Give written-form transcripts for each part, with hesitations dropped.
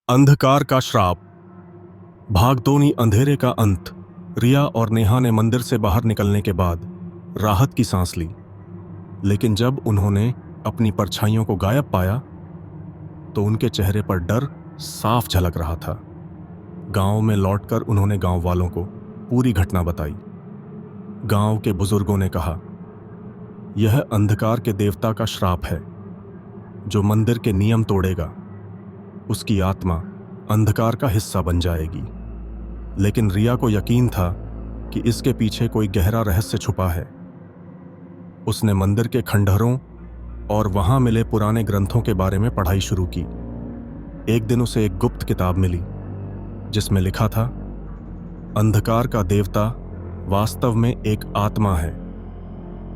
अंधकार का श्राप। भागदौड़ी अंधेरे का अंत। रिया और नेहा ने मंदिर से बाहर निकलने के बाद राहत की सांस ली, लेकिन जब उन्होंने अपनी परछाइयों को गायब पाया तो उनके चेहरे पर डर साफ झलक रहा था। गांव में लौटकर उन्होंने गांव वालों को पूरी घटना बताई। गांव के बुजुर्गों ने कहा, यह अंधकार के देवता का श्राप है। जो मंदिर के नियम तोड़ेगा उसकी आत्मा अंधकार का हिस्सा बन जाएगी। लेकिन रिया को यकीन था कि इसके पीछे कोई गहरा रहस्य छुपा है। उसने मंदिर के खंडहरों और वहां मिले पुराने ग्रंथों के बारे में पढ़ाई शुरू की। एक दिन उसे एक गुप्त किताब मिली जिसमें लिखा था, अंधकार का देवता वास्तव में एक आत्मा है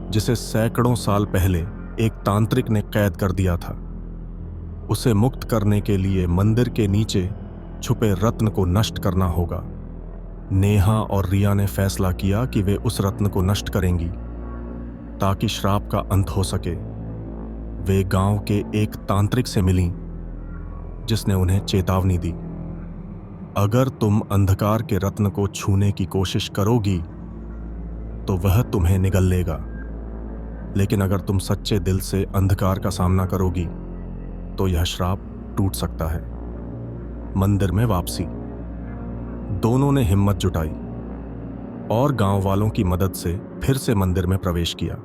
जिसे सैकड़ों साल पहले एक तांत्रिक ने कैद कर दिया था। उसे मुक्त करने के लिए मंदिर के नीचे छुपे रत्न को नष्ट करना होगा। नेहा और रिया ने फैसला किया कि वे उस रत्न को नष्ट करेंगी ताकि श्राप का अंत हो सके। वे गांव के एक तांत्रिक से मिलीं जिसने उन्हें चेतावनी दी, अगर तुम अंधकार के रत्न को छूने की कोशिश करोगी तो वह तुम्हें निगल लेगा, लेकिन अगर तुम सच्चे दिल से अंधकार का सामना करोगी तो यह श्राप टूट सकता है। मंदिर में वापसी। दोनों ने हिम्मत जुटाई और गांव वालों की मदद से फिर से मंदिर में प्रवेश किया।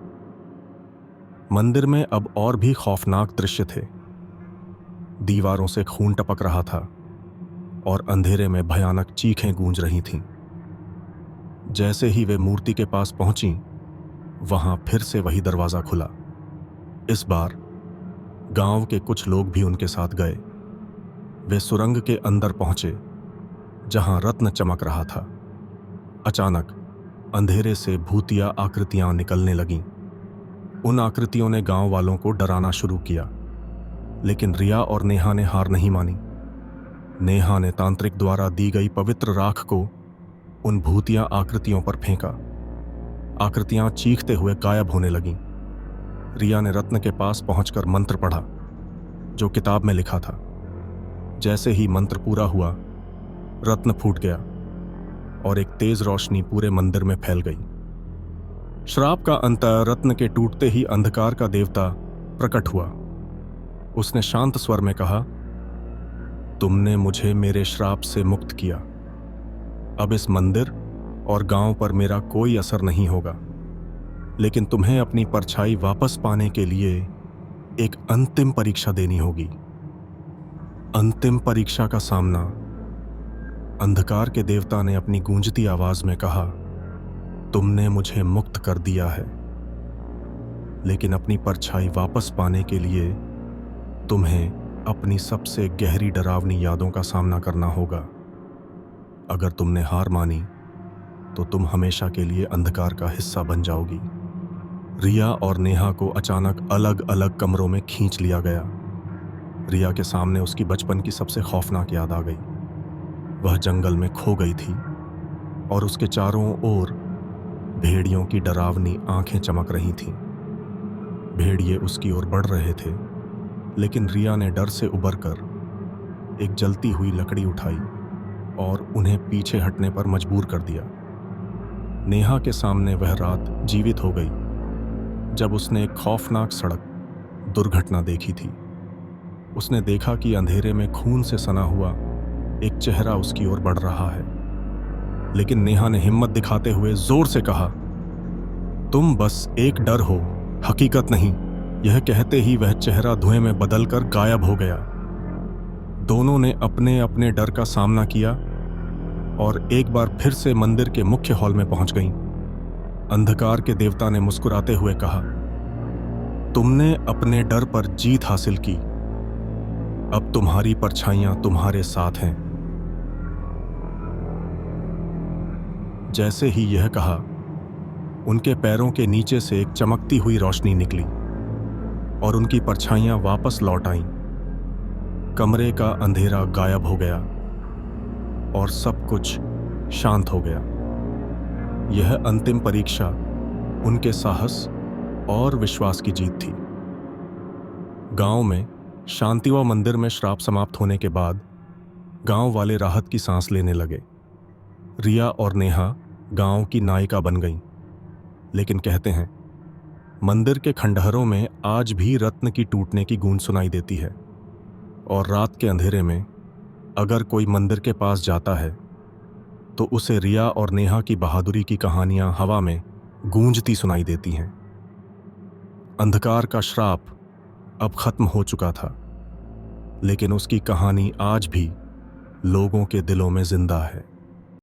मंदिर में अब और भी खौफनाक दृश्य थे। दीवारों से खून टपक रहा था और अंधेरे में भयानक चीखें गूंज रही थीं। जैसे ही वे मूर्ति के पास पहुंची, वहां फिर से वही दरवाजा खुला। इस बार गांव के कुछ लोग भी उनके साथ गए। वे सुरंग के अंदर पहुंचे जहां रत्न चमक रहा था। अचानक अंधेरे से भूतिया आकृतियां निकलने लगीं। उन आकृतियों ने गांव वालों को डराना शुरू किया, लेकिन रिया और नेहा ने हार नहीं मानी। नेहा ने तांत्रिक द्वारा दी गई पवित्र राख को उन भूतिया आकृतियों पर फेंका। आकृतियां चीखते हुए गायब होने लगीं। रिया ने रत्न के पास पहुंचकर मंत्र पढ़ा जो किताब में लिखा था। जैसे ही मंत्र पूरा हुआ, रत्न फूट गया और एक तेज रोशनी पूरे मंदिर में फैल गई। श्राप का अंत। रत्न के टूटते ही अंधकार का देवता प्रकट हुआ। उसने शांत स्वर में कहा, तुमने मुझे मेरे श्राप से मुक्त किया। अब इस मंदिर और गांव पर मेरा कोई असर नहीं होगा, लेकिन तुम्हें अपनी परछाई वापस पाने के लिए एक अंतिम परीक्षा देनी होगी। अंतिम परीक्षा का सामना। अंधकार के देवता ने अपनी गूंजती आवाज में कहा, तुमने मुझे मुक्त कर दिया है, लेकिन अपनी परछाई वापस पाने के लिए तुम्हें अपनी सबसे गहरी डरावनी यादों का सामना करना होगा। अगर तुमने हार मानी तो तुम हमेशा के लिए अंधकार का हिस्सा बन जाओगी। रिया और नेहा को अचानक अलग अलग कमरों में खींच लिया गया। रिया के सामने उसकी बचपन की सबसे खौफनाक याद आ गई। वह जंगल में खो गई थी और उसके चारों ओर भेड़ियों की डरावनी आंखें चमक रही थीं। भेड़िए उसकी ओर बढ़ रहे थे, लेकिन रिया ने डर से उबरकर एक जलती हुई लकड़ी उठाई और उन्हें पीछे हटने पर मजबूर कर दिया। नेहा के सामने वह रात जीवित हो गई जब उसने एक खौफनाक सड़क दुर्घटना देखी थी। उसने देखा कि अंधेरे में खून से सना हुआ एक चेहरा उसकी ओर बढ़ रहा है, लेकिन नेहा ने हिम्मत दिखाते हुए जोर से कहा, तुम बस एक डर हो, हकीकत नहीं। यह कहते ही वह चेहरा धुएं में बदलकर गायब हो गया। दोनों ने अपने अपने डर का सामना किया और एक बार फिर से मंदिर के मुख्य हॉल में पहुंच गईं। अंधकार के देवता ने मुस्कुराते हुए कहा, तुमने अपने डर पर जीत हासिल की। अब तुम्हारी परछाइयां तुम्हारे साथ हैं। जैसे ही यह कहा, उनके पैरों के नीचे से एक चमकती हुई रोशनी निकली और उनकी परछाइयां वापस लौट आईं। कमरे का अंधेरा गायब हो गया और सब कुछ शांत हो गया। यह अंतिम परीक्षा उनके साहस और विश्वास की जीत थी। गांव में शांतिवा मंदिर में श्राप समाप्त होने के बाद गांव वाले राहत की सांस लेने लगे। रिया और नेहा गांव की नायिका बन गईं। लेकिन कहते हैं, मंदिर के खंडहरों में आज भी रत्न की टूटने की गूंज सुनाई देती है, और रात के अंधेरे में अगर कोई मंदिर के पास जाता है तो उसे रिया और नेहा की बहादुरी की कहानियां हवा में गूंजती सुनाई देती हैं। अंधकार का श्राप अब खत्म हो चुका था, लेकिन उसकी कहानी आज भी लोगों के दिलों में जिंदा है।